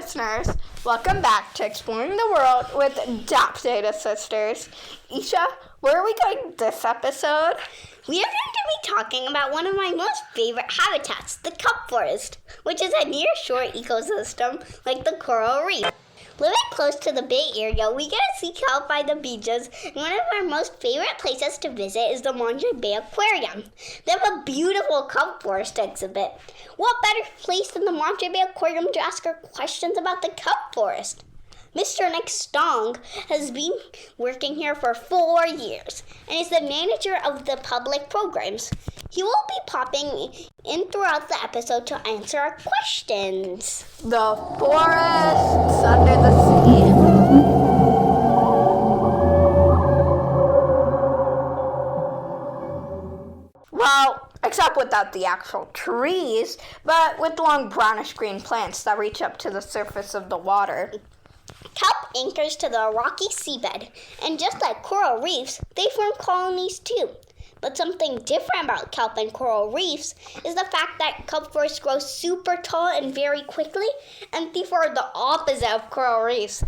listeners, welcome back to Exploring the World with DAP Data Sisters. Isha, where are we going this episode? We are going to be talking about one of my most favorite habitats, the Kelp Forest, which is a near-shore ecosystem like the coral reef. Living close to the Bay Area, we get to see kelp by the beaches, and one of our most favorite places to visit is the Monterey Bay Aquarium. They have a beautiful kelp forest exhibit. What better place than the Monterey Bay Aquarium to ask our questions about the kelp forest? Mr. Nick has been working here for 4 years and is the manager of the public programs. He will be popping in throughout the episode to answer our questions. The forests under the sea. Well, except without the actual trees, but with long brownish-green plants that reach up to the surface of the water. Kelp anchors to the rocky seabed, and just like coral reefs, they form colonies too. But something different about kelp and coral reefs is the fact that kelp forests grow super tall and very quickly, and therefore the opposite of coral reefs,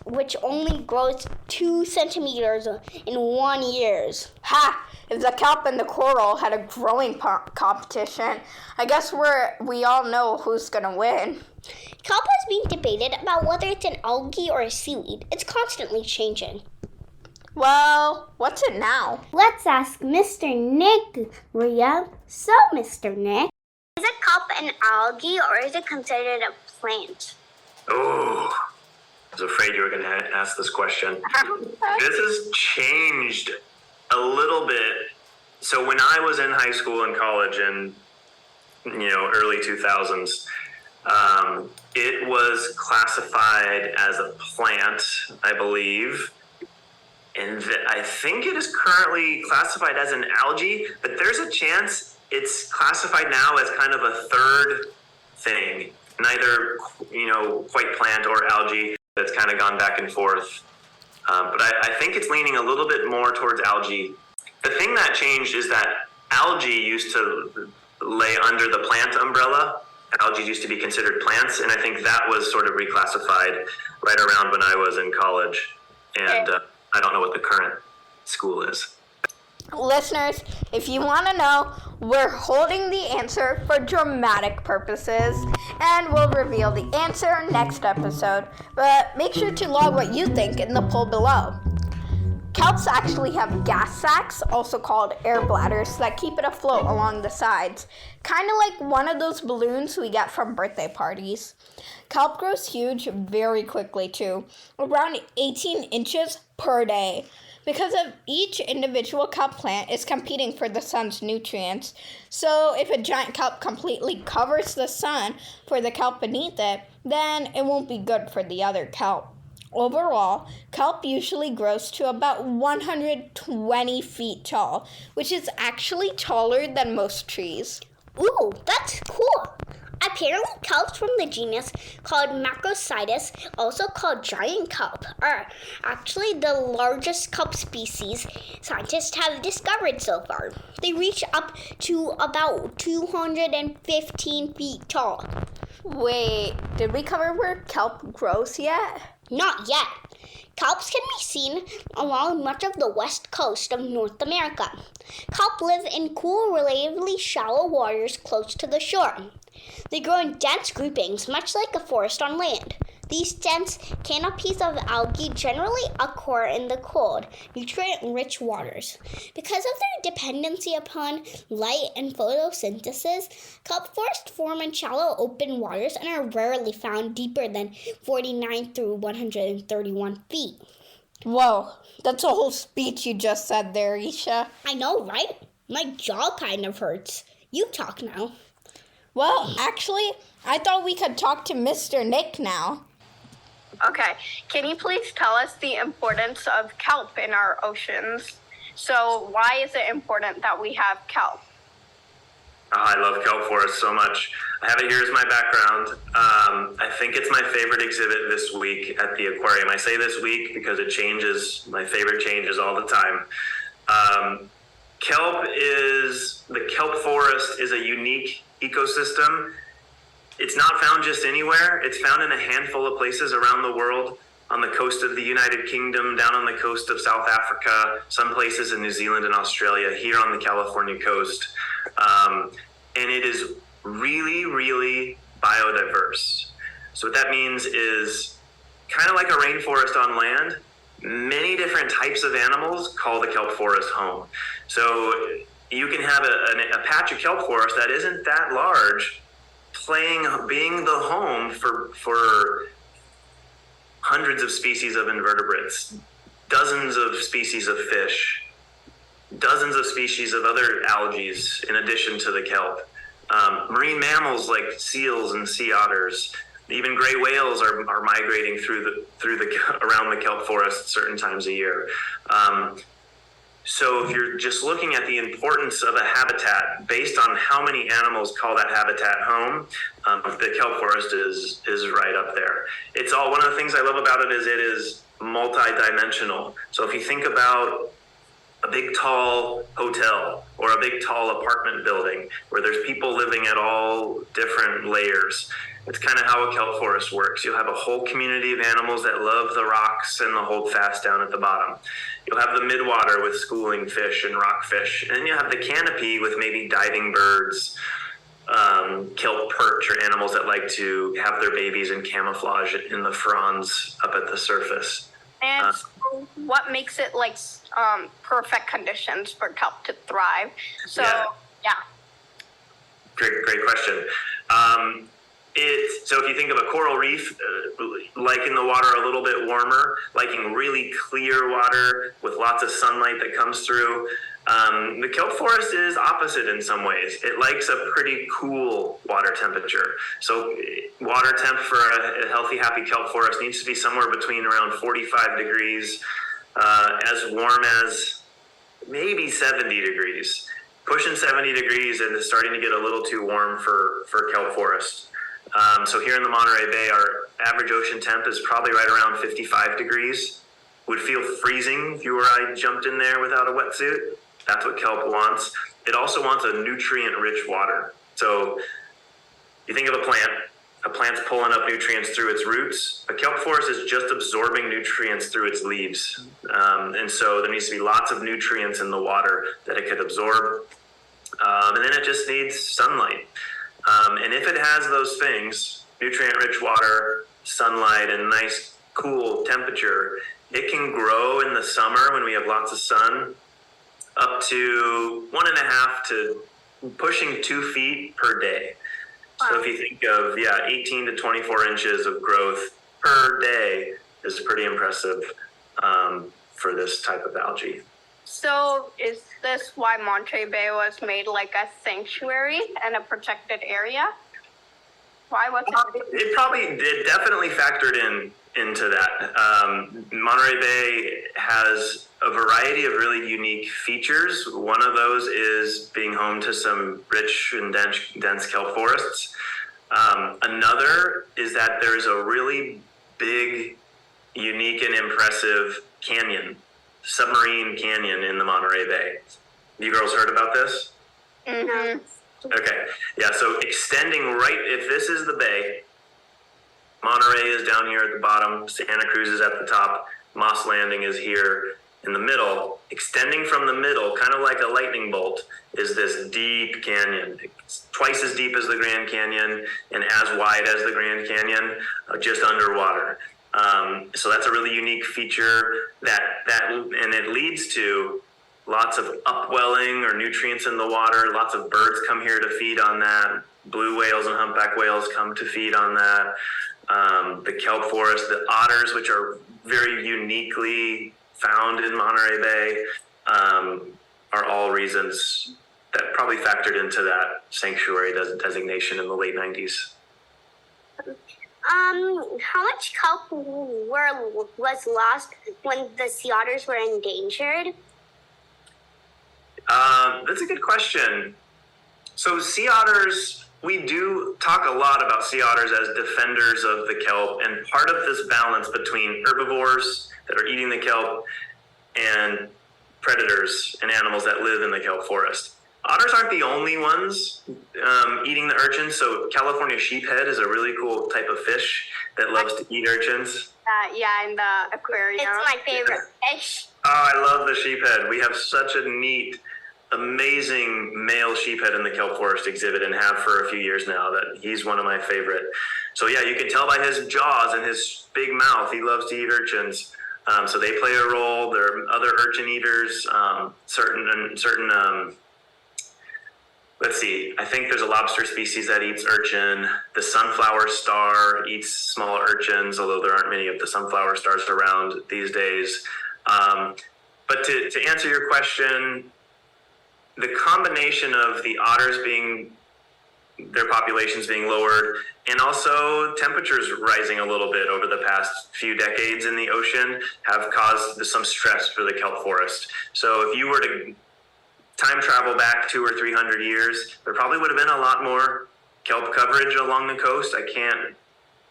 which only grows 2 centimeters in 1 year. Ha! If the kelp and the coral had a growing competition, I guess we all know who's gonna win. Kelp has been debated about whether it's an algae or a seaweed. It's constantly changing. Well, what's it now? Let's ask Mr. Nick, Ria. So, Mr. Nick, is a kelp an algae or is it considered a plant? Oh, I was afraid you were going to ask this question. This has changed a little bit. So when I was in high school and college in, early 2000s, it was classified as a plant, I believe. And I think it is currently classified as an algae, but there's a chance it's classified now as kind of a third thing. Neither, quite plant or algae. That's kind of gone back and forth. But I think it's leaning a little bit more towards algae. The thing that changed is that algae used to lay under the plant umbrella. Algae used to be considered plants, and I think that was sort of reclassified right around when I was in college. And I don't know what the current school is. Listeners, if you want to know, we're holding the answer for dramatic purposes, and we'll reveal the answer next episode. But make sure to log what you think in the poll below. Kelps actually have gas sacs, also called air bladders, that keep it afloat along the sides. Kind of like one of those balloons we get from birthday parties. Kelp grows huge very quickly too, around 18 inches per day. Because of each individual kelp plant is competing for the sun's nutrients. So if a giant kelp completely covers the sun for the kelp beneath it, then it won't be good for the other kelp. Overall, kelp usually grows to about 120 feet tall, which is actually taller than most trees. Ooh, that's cool! Apparently, kelps from the genus called Macrocydus, also called giant kelp, are actually the largest kelp species scientists have discovered so far. They reach up to about 215 feet tall. Wait, did we cover where kelp grows yet? Not yet. Kelps can be seen along much of the west coast of North America. Kelp live in cool, relatively shallow waters close to the shore. They grow in dense groupings, much like a forest on land. These dense canopies of algae generally occur in the cold, nutrient-rich waters. Because of their dependency upon light and photosynthesis, kelp forests form in shallow open waters and are rarely found deeper than 49 through 131 feet. Whoa, that's a whole speech you just said there, Isha. I know, right? My jaw kind of hurts. You talk now. Well, actually, I thought we could talk to Mr. Nick now. Okay, can you please tell us the importance of kelp in our oceans? So why is it important that we have kelp? Oh, I love Kelp Forest so much. I have it here as my background. I think it's my favorite exhibit this week at the aquarium. I say this week because it changes. My favorite changes all the time. The Kelp Forest is a unique ecosystem It's not found just anywhere. It's found in a handful of places around the world, on the coast of the United Kingdom, down on the coast of South Africa, some places in New Zealand and Australia, here on the California coast. And it is really, really biodiverse. So what that means is kind of like a rainforest on land, many different types of animals call the kelp forest home. So you can have a patch of kelp forest that isn't that large, being the home for hundreds of species of invertebrates, dozens of species of fish, dozens of species of other algae in addition to the kelp. Marine mammals like seals and sea otters, even gray whales are migrating around the kelp forest certain times a year. So if you're just looking at the importance of a habitat based on how many animals call that habitat home, the kelp forest is right up there. It's all, one of the things I love about it is multi-dimensional. So if you think about a big tall hotel or a big tall apartment building where there's people living at all different layers, it's kind of how a kelp forest works. You'll have a whole community of animals that love the rocks and the holdfast down at the bottom. You'll have the midwater with schooling fish and rockfish. And then you'll have the canopy with maybe diving birds, kelp perch, or animals that like to have their babies in camouflage in the fronds up at the surface. And so what makes it like perfect conditions for kelp to thrive? So, yeah. Great question. So if you think of a coral reef, liking the water a little bit warmer, liking really clear water with lots of sunlight that comes through, the kelp forest is opposite in some ways. It likes a pretty cool water temperature. So water temp for a healthy, happy kelp forest needs to be somewhere between around 45 degrees, as warm as maybe 70 degrees. Pushing 70 degrees and it's starting to get a little too warm for kelp forest. So here in the Monterey Bay, our average ocean temp is probably right around 55 degrees. Would feel freezing if you or I jumped in there without a wetsuit. That's what kelp wants. It also wants a nutrient-rich water. So you think of a plant's pulling up nutrients through its roots. A kelp forest is just absorbing nutrients through its leaves. And so there needs to be lots of nutrients in the water that it could absorb. And then it just needs sunlight. And if it has those things, nutrient-rich water, sunlight, and nice cool temperature, it can grow in the summer when we have lots of sun up to 1.5 to pushing 2 feet per day. So if you think of, 18 to 24 inches of growth per day is pretty impressive for this type of algae. So is this why Monterey Bay was made like a sanctuary and a protected area? Why was it? It definitely factored into that. Monterey Bay has a variety of really unique features. One of those is being home to some rich and dense kelp forests. Another is that there is a really big, unique, and impressive canyon. Submarine canyon in the Monterey Bay. You girls heard about this? Mm-hmm. Okay. Yeah, so extending if this is the bay, Monterey is down here at the bottom, Santa Cruz is at the top, Moss Landing is here in the middle. Extending from the middle, kind of like a lightning bolt, is this deep canyon. It's twice as deep as the Grand Canyon and as wide as the Grand Canyon, just underwater. So that's a really unique feature and it leads to lots of upwelling or nutrients in the water. Lots of birds come here to feed on that. Blue whales and humpback whales come to feed on that. The kelp forest, the otters, which are very uniquely found in Monterey Bay, are all reasons that probably factored into that sanctuary designation in the late 90s. How much kelp was lost when the sea otters were endangered? That's a good question. So sea otters, we do talk a lot about sea otters as defenders of the kelp, and part of this balance between herbivores that are eating the kelp and predators and animals that live in the kelp forest. Otters aren't the only ones eating the urchins. So California sheephead is a really cool type of fish that loves to eat urchins. Yeah, in the aquarium. It's my favorite fish. Oh, I love the sheephead. We have such a neat, amazing male sheephead in the Kelp Forest exhibit and have for a few years now. That he's one of my favorite. So yeah, you can tell by his jaws and his big mouth, he loves to eat urchins. So they play a role. There are other urchin eaters, certain let's see, I think there's a lobster species that eats urchin. The sunflower star eats small urchins, although there aren't many of the sunflower stars around these days. But to answer your question, the combination of the otters their populations being lowered, and also temperatures rising a little bit over the past few decades in the ocean have caused some stress for the kelp forest. So if you were to time travel back 200 or 300 years, there probably would have been a lot more kelp coverage along the coast. I can't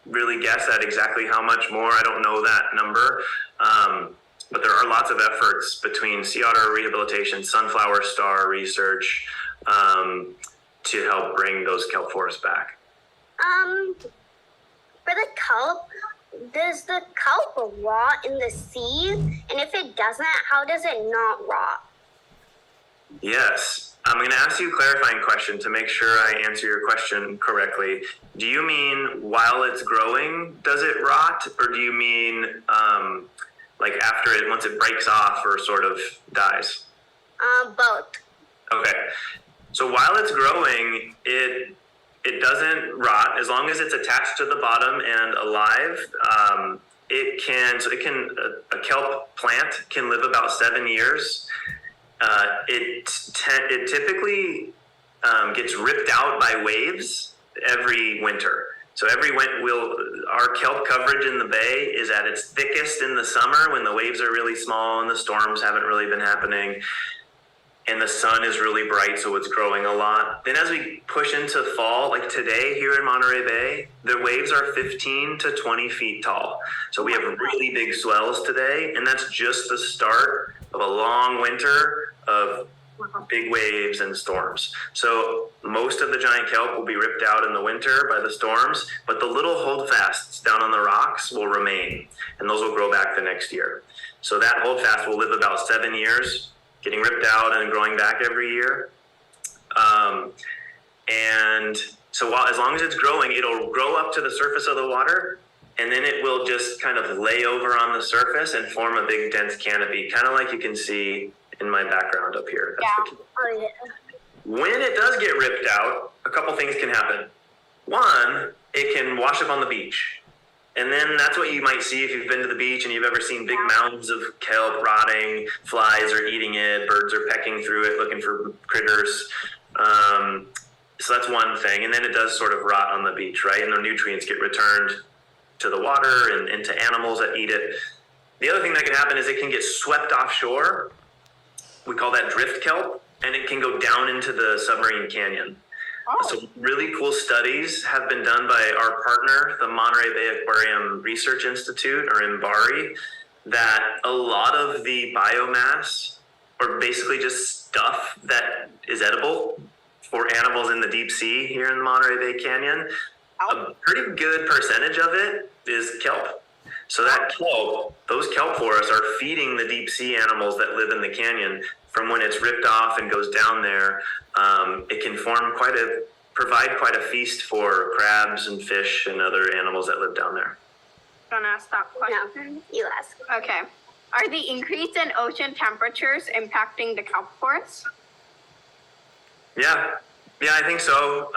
really guess at exactly how much more. I don't know that number. But there are lots of efforts between sea otter rehabilitation, sunflower star research, to help bring those kelp forests back. For the kelp, does the kelp rot in the sea? And if it doesn't, how does it not rot? Yes. I'm going to ask you a clarifying question to make sure I answer your question correctly. Do you mean while it's growing, does it rot? Or do you mean like after it, once it breaks off or sort of dies? Both. Okay. So while it's growing, it doesn't rot as long as it's attached to the bottom and alive. A kelp plant can live about 7 years. It typically gets ripped out by waves every winter. So our kelp coverage in the bay is at its thickest in the summer when the waves are really small and the storms haven't really been happening. And the sun is really bright, so it's growing a lot. Then as we push into fall, like today here in Monterey Bay, the waves are 15 to 20 feet tall. So we have really big swells today, and that's just the start of a long winter of big waves and storms. So most of the giant kelp will be ripped out in the winter by the storms, but the little holdfasts down on the rocks will remain, and those will grow back the next year. So that holdfast will live about 7 years, getting ripped out and growing back every year. And so as long as it's growing, it'll grow up to the surface of the water, and then it will just kind of lay over on the surface and form a big dense canopy, kind of like you can see in my background up here. That's Oh, yeah. When it does get ripped out, a couple things can happen. One, it can wash up on the beach. And then that's what you might see if you've been to the beach and you've ever seen big mounds of kelp rotting, flies are eating it, birds are pecking through it looking for critters. So that's one thing. And then it does sort of rot on the beach, right? And the nutrients get returned to the water and into animals that eat it. The other thing that can happen is it can get swept offshore. We call that drift kelp, and it can go down into the submarine canyon. So really cool studies have been done by our partner, the Monterey Bay Aquarium Research Institute, or MBARI, that a lot of the biomass, or basically just stuff that is edible for animals in the deep sea here in the Monterey Bay Canyon, a pretty good percentage of it is kelp. So that kelp, those kelp forests are feeding the deep sea animals that live in the canyon. From when it's ripped off and goes down there, it can provide quite a feast for crabs and fish and other animals that live down there. Don't ask that question. No, you ask. Okay. Are the increase in ocean temperatures impacting the kelp forests? Yeah, I think so.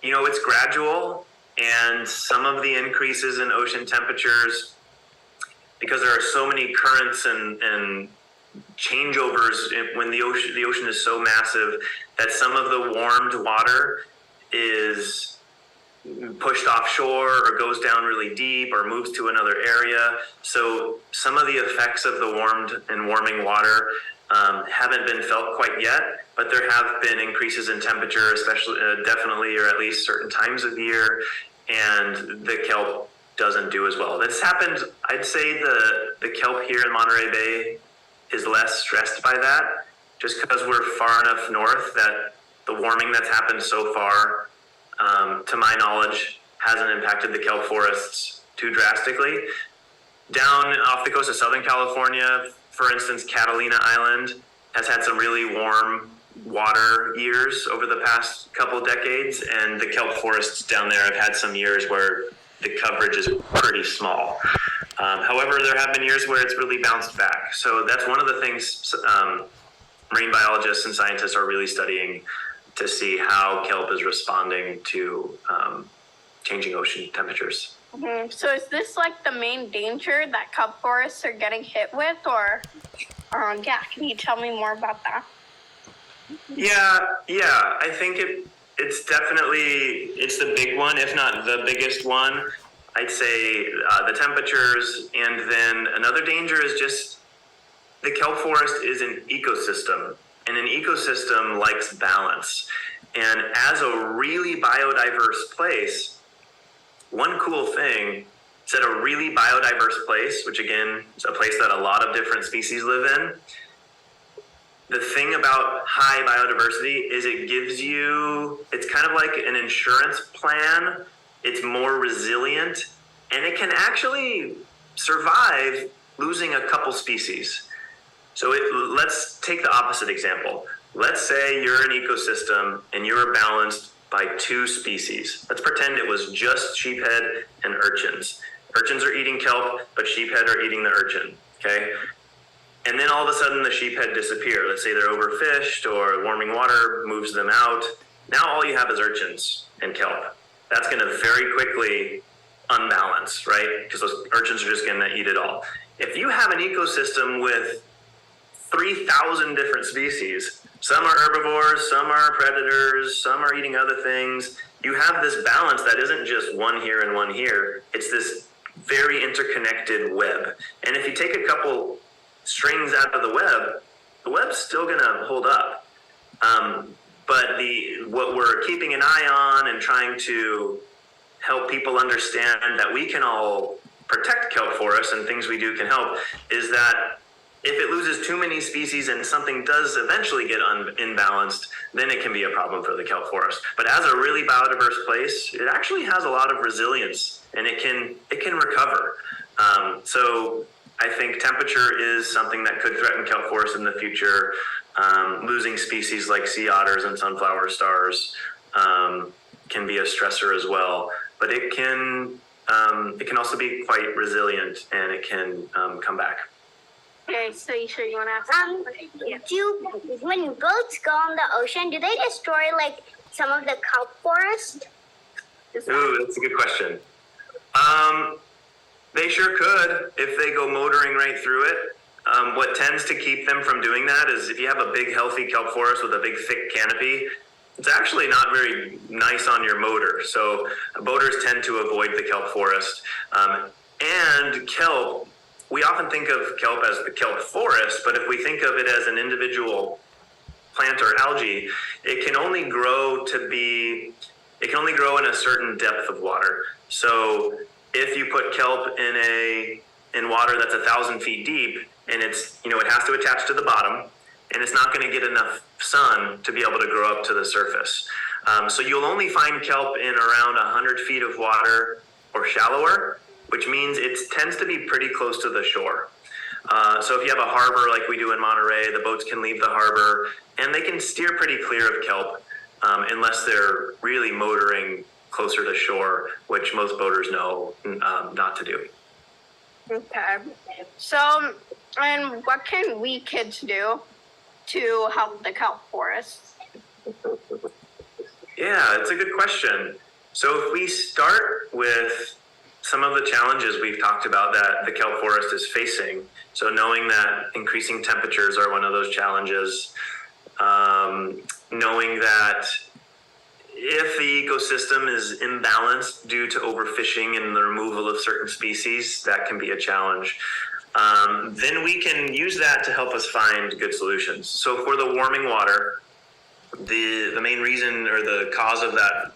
It's gradual, and some of the increases in ocean temperatures, because there are so many currents and changeovers when the ocean is so massive, that some of the warmed water is pushed offshore or goes down really deep or moves to another area. So some of the effects of the warming water haven't been felt quite yet, but there have been increases in temperature, especially definitely, or at least certain times of year, and the kelp doesn't do as well. That's happened. I'd say the kelp here in Monterey Bay is less stressed by that just because we're far enough north that the warming that's happened so far, to my knowledge, hasn't impacted the kelp forests too drastically. Down off the coast of Southern California, for instance, Catalina Island has had some really warm water years over the past couple decades, and the kelp forests down there have had some years where the coverage is pretty small. However, there have been years where it's really bounced back. So that's one of the things marine biologists and scientists are really studying to see how kelp is responding to changing ocean temperatures. Mm-hmm. So is this like the main danger that kelp forests are getting hit with, or yeah, can you tell me more about that? Yeah, I think it's definitely, it's the big one, if not the biggest one. I'd say the temperatures, and then another danger is just the kelp forest is an ecosystem, and an ecosystem likes balance. And as a really biodiverse place, one cool thing is that a really biodiverse place, which again is a place that a lot of different species live in, the thing about high biodiversity is it gives you, it's kind of like an insurance plan. It's more resilient, and it can actually survive losing a couple species. So let's take the opposite example. Let's say you're an ecosystem and you're balanced by 2 species. Let's pretend it was just sheephead and urchins. Urchins are eating kelp, but sheephead are eating the urchin, okay? And then all of a sudden the sheephead disappear. Let's say they're overfished or warming water moves them out. Now all you have is urchins and kelp. That's gonna very quickly unbalance, right? Because those urchins are just gonna eat it all. If you have an ecosystem with 3,000 different species, some are herbivores, some are predators, some are eating other things, you have this balance that isn't just one here and one here. It's this very interconnected web. And if you take a couple strings out of the web's still gonna hold up. But what we're keeping an eye on and trying to help people understand that we can all protect kelp forests, and things we do can help, is that if it loses too many species and something does eventually get imbalanced, then it can be a problem for the kelp forest. But as a really biodiverse place, it actually has a lot of resilience, and it can recover. So I think temperature is something that could threaten kelp forests in the future. Losing species like sea otters and sunflower stars can be a stressor as well. But it can also be quite resilient, and it can come back. Okay, so you sure you want to ask? When boats go on the ocean, do they destroy like some of the kelp forest? Ooh, that's a good question. They sure could if they go motoring right through it. What tends to keep them from doing that is if you have a big healthy kelp forest with a big thick canopy, it's actually not very nice on your motor. So boaters tend to avoid the kelp forest. And kelp, we often think of kelp as the kelp forest, but if we think of it as an individual plant or algae, it can only grow in a certain depth of water. So if you put kelp in water that's 1,000 feet deep, and it has to attach to the bottom, and it's not going to get enough sun to be able to grow up to the surface. So you'll only find kelp in around 100 feet of water or shallower, which means it tends to be pretty close to the shore. So if you have a harbor like we do in Monterey, the boats can leave the harbor, and they can steer pretty clear of kelp unless they're really motoring closer to shore, which most boaters know not to do. Okay. So, and what can we kids do to help the kelp forests? Yeah, it's a good question. So if we start with some of the challenges we've talked about that the kelp forest is facing, so knowing that increasing temperatures are one of those challenges, knowing that if the ecosystem is imbalanced due to overfishing and the removal of certain species, that can be a challenge. Then we can use that to help us find good solutions. So for the warming water, the main reason or the cause of that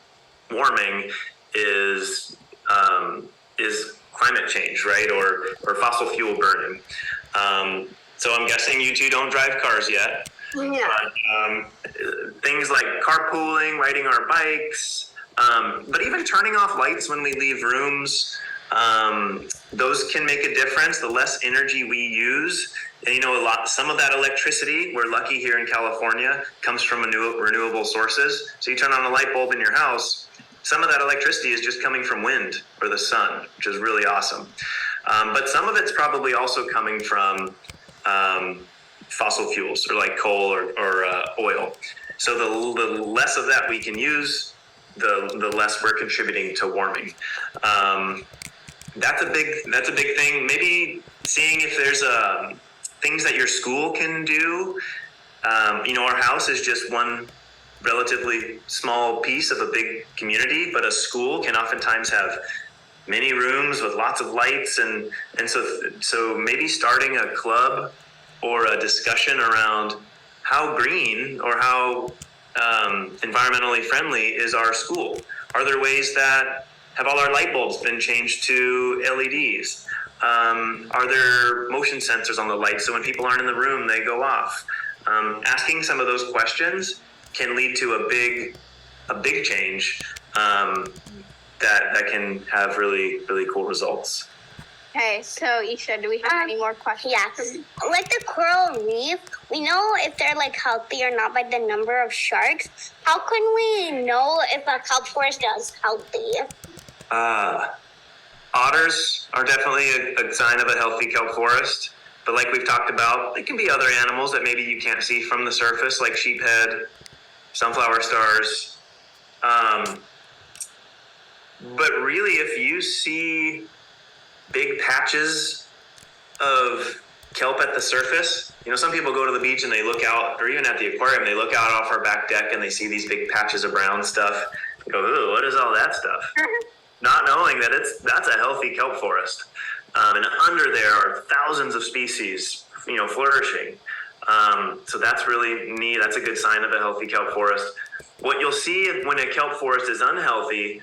warming is climate change, right? Or fossil fuel burning. So I'm guessing you two don't drive cars yet. Yeah. But things like carpooling, riding our bikes, but even turning off lights when we leave rooms, those can make a difference. The less energy we use, and some of that electricity, we're lucky here in California, comes from renewable sources. So you turn on a light bulb in your house, some of that electricity is just coming from wind or the sun, which is really awesome. But some of it's probably also coming from fossil fuels, or like coal or oil. So the less of that we can use, the less we're contributing to warming. That's a big thing. Maybe seeing if there's things that your school can do. Our house is just one relatively small piece of a big community, but a school can oftentimes have many rooms with lots of lights, and so maybe starting a club or a discussion around how green or how environmentally friendly is our school. Are there ways that have all our light bulbs been changed to LEDs? Are there motion sensors on the lights so when people aren't in the room they go off? Asking some of those questions can lead to a big change that can have really, really cool results. Okay, so Isha, do we have any more questions? Yes. Like the coral reef, we know if they're like healthy or not by the number of sharks. How can we know if a kelp forest is healthy? Otters are definitely a sign of a healthy kelp forest. But like we've talked about, it can be other animals that maybe you can't see from the surface, like sheephead, sunflower stars. But really, if you see big patches of kelp at the surface, some people go to the beach and they look out, or even at the aquarium, they look out off our back deck and they see these big patches of brown stuff. They go, "Ooh, what is all that stuff?" Not knowing that that's a healthy kelp forest. And under there are thousands of species, flourishing. So that's really neat. That's a good sign of a healthy kelp forest. What you'll see when a kelp forest is unhealthy,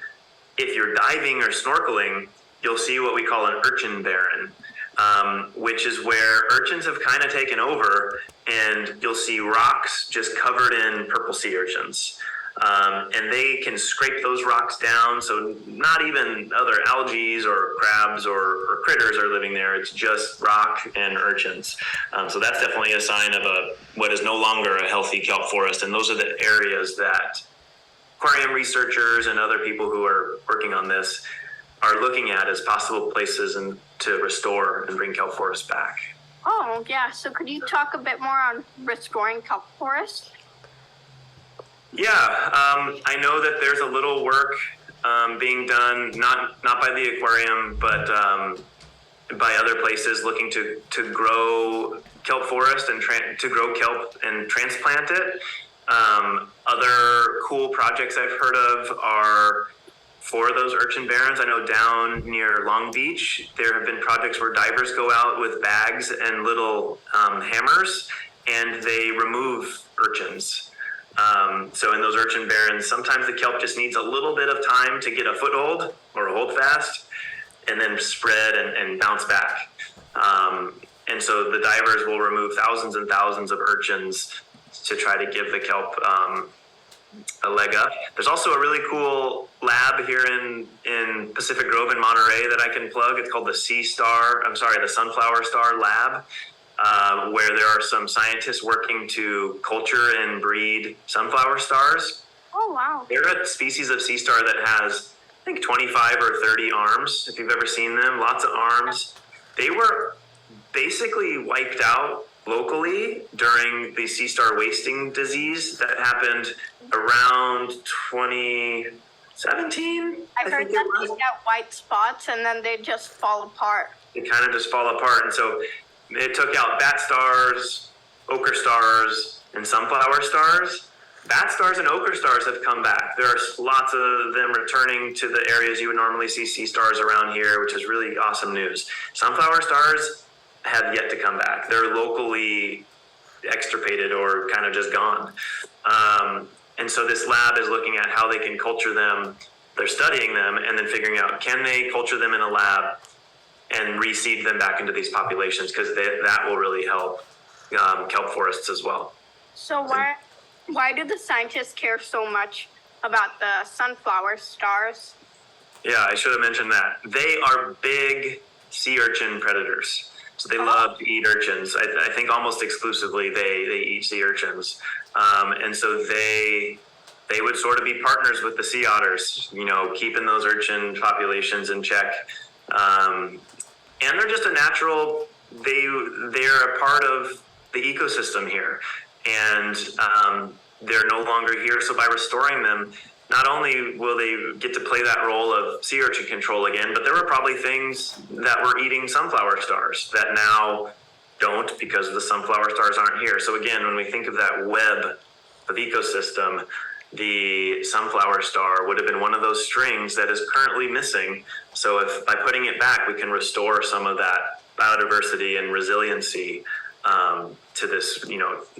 if you're diving or snorkeling, you'll see what we call an urchin barren, which is where urchins have kind of taken over, and you'll see rocks just covered in purple sea urchins. And they can scrape those rocks down, so not even other algae or crabs or critters are living there. It's just rock and urchins. So that's definitely a sign of what is no longer a healthy kelp forest. And those are the areas that aquarium researchers and other people who are working on this are looking at as possible places to restore and bring kelp forests back. Oh, yeah. So could you talk a bit more on restoring kelp forests? Yeah, I know that there's a little work being done, not by the aquarium, but by other places looking to grow kelp forest and to grow kelp and transplant it. Other cool projects I've heard of are for those urchin barrens. I know down near Long Beach, there have been projects where divers go out with bags and little hammers, and they remove urchins. So in those urchin barrens, sometimes the kelp just needs a little bit of time to get a foothold or a hold fast, and then spread and bounce back. And so the divers will remove thousands and thousands of urchins to try to give the kelp a leg up. There's also a really cool lab here in Pacific Grove in Monterey that I can plug. It's called the Sunflower Star Lab. Where there are some scientists working to culture and breed sunflower stars. Oh, wow. They're a species of sea star that has, I think, 25 or 30 arms, if you've ever seen them, lots of arms. They were basically wiped out locally during the sea star wasting disease that happened around 2017. I've heard that they get white spots and then they just fall apart. They kind of just fall apart. And so it took out bat stars, ochre stars, and sunflower stars. Bat stars and ochre stars have come back. There are lots of them returning to the areas you would normally see sea stars around here, which is really awesome news. Sunflower stars have yet to come back. They're locally extirpated or kind of just gone. And so this lab is looking at how they can culture them. They're studying them and then figuring out, can they culture them in a lab and reseed them back into these populations, because that will really help kelp forests as well. So why do the scientists care so much about the sunflower stars? Yeah, I should have mentioned that. They are big sea urchin predators. So they love to eat urchins. I think almost exclusively they eat sea urchins. And so they would sort of be partners with the sea otters, keeping those urchin populations in check. And they're just a natural, they're a part of the ecosystem here. And they're no longer here. So by restoring them, not only will they get to play that role of sea urchin control again, but there were probably things that were eating sunflower stars that now don't because the sunflower stars aren't here. So again, when we think of that web of ecosystem, the sunflower star would have been one of those strings that is currently missing. So if by putting it back, we can restore some of that biodiversity and resiliency to this,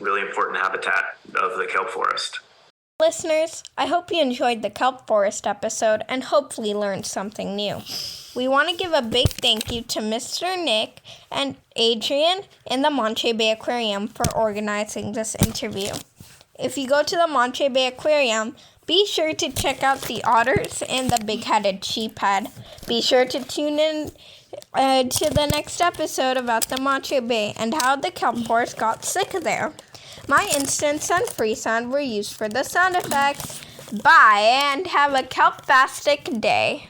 really important habitat of the kelp forest. Listeners, I hope you enjoyed the Kelp Forest episode and hopefully learned something new. We want to give a big thank you to Mr. Nick and Adrian in the Monterey Bay Aquarium for organizing this interview. If you go to the Monterey Bay Aquarium, be sure to check out the otters and the big-headed sheephead. Be sure to tune in to the next episode about the Monterey Bay and how the kelp forest got sick there. My instance and freesound were used for the sound effects. Bye, and have a kelp-fastic day.